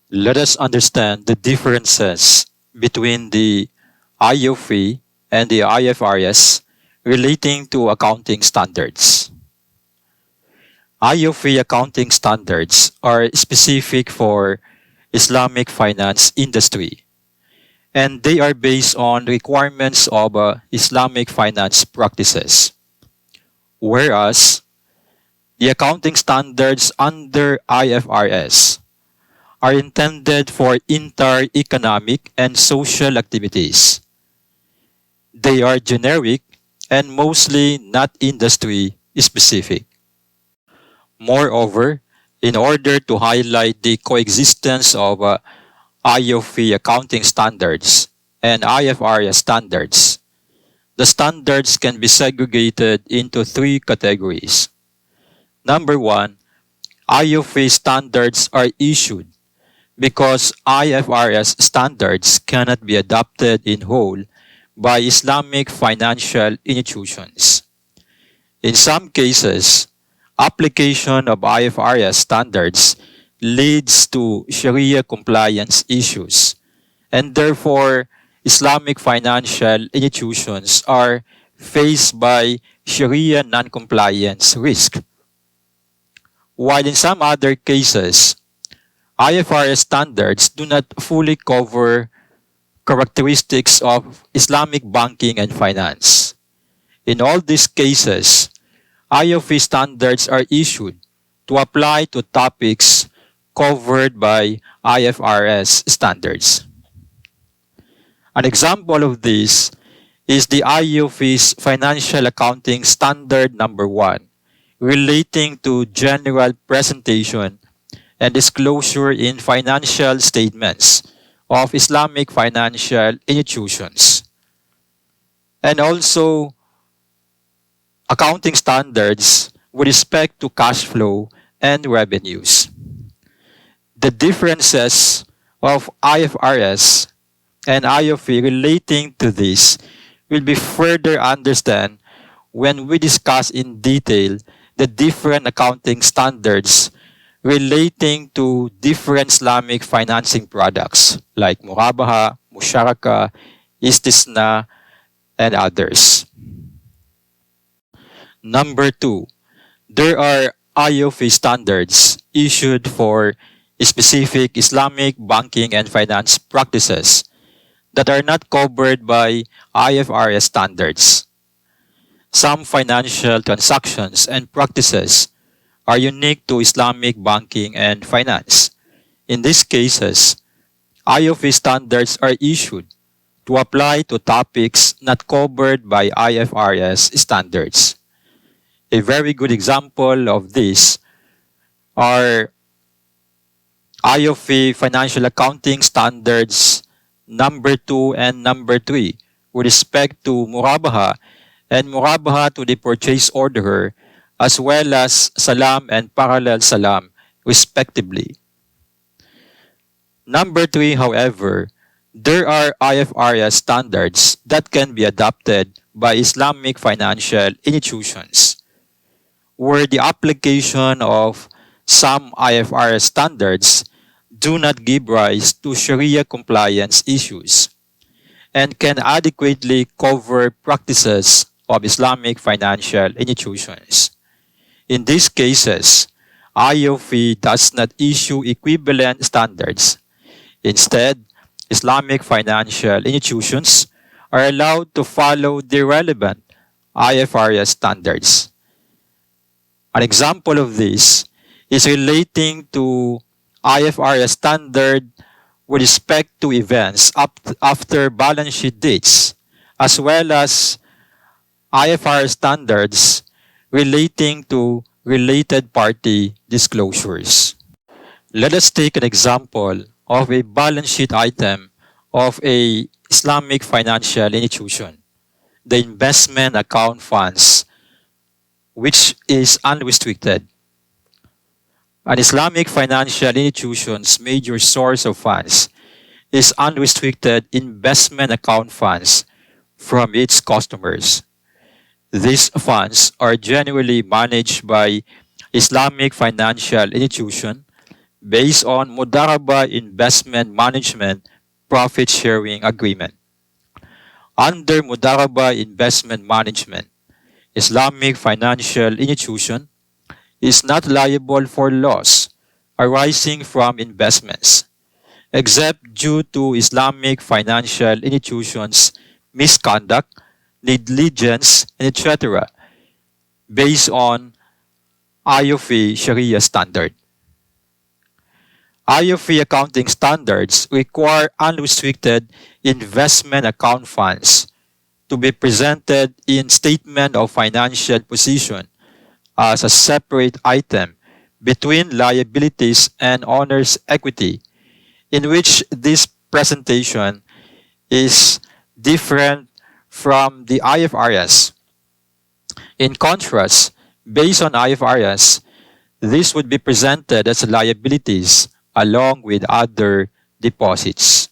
Let us understand the differences between the IOFI and the IFRS relating to accounting standards. IOFI accounting standards are specific for Islamic finance industry, and they are based on requirements of Islamic finance practices. Whereas the accounting standards under IFRS are intended for entire economic and social activities. They are generic and mostly not industry specific. Moreover, in order to highlight the coexistence of IOFI accounting standards and IFRS standards, the standards can be segregated into three categories. Number one, IOFI standards are issued because IFRS standards cannot be adopted in whole by Islamic financial institutions. In some cases, application of IFRS standards leads to Sharia compliance issues, and therefore Islamic financial institutions are faced by Sharia non-compliance risk. While in some other cases, IFRS standards do not fully cover characteristics of Islamic banking and finance. In all these cases, IOFI standards are issued to apply to topics covered by IFRS standards. An example of this is the IOFI's Financial Accounting Standard Number 1 relating to general presentation and disclosure in financial statements of Islamic financial institutions, and also accounting standards with respect to cash flow and revenues. The differences of IFRS and IOFI relating to this will be further understood when we discuss in detail the different accounting standards relating to different Islamic financing products like murabaha, musharaka, istisna, and others. Number two, there are IOFI standards issued for specific Islamic banking and finance practices that are not covered by IFRS standards. Some financial transactions and practices are unique to Islamic banking and finance. In these cases, IOFI standards are issued to apply to topics not covered by IFRS standards. A very good example of this are IOFI Financial Accounting Standards number 2 and number 3 with respect to murabaha and murabaha to the purchase orderer, as well as salam and parallel salam, respectively. Number 3, however, there are IFRS standards that can be adopted by Islamic financial institutions, where the application of some IFRS standards do not give rise to Sharia compliance issues and can adequately cover practices of Islamic financial institutions. In these cases, IOFI does not issue equivalent standards. Instead, Islamic financial institutions are allowed to follow the relevant IFRS standards. An example of this is relating to IFRS standard with respect to events after balance sheet dates, as well as IFRS standards relating to related party disclosures. Let us take an example of a balance sheet item of a Islamic financial institution, the investment account funds, which is unrestricted. An Islamic financial institution's major source of funds is unrestricted investment account funds from its customers. These funds are generally managed by Islamic financial institution based on Mudaraba Investment Management Profit Sharing Agreement. Under Mudaraba Investment Management, Islamic financial institution is not liable for loss arising from investments, except due to Islamic financial institutions' misconduct, negligence, etc., based on IFRS Sharia standard. IFRS accounting standards require unrestricted investment account funds to be presented in statement of financial position as a separate item between liabilities and owner's equity, in which this presentation is different from the IFRS. In contrast, based on IFRS, this would be presented as liabilities along with other deposits.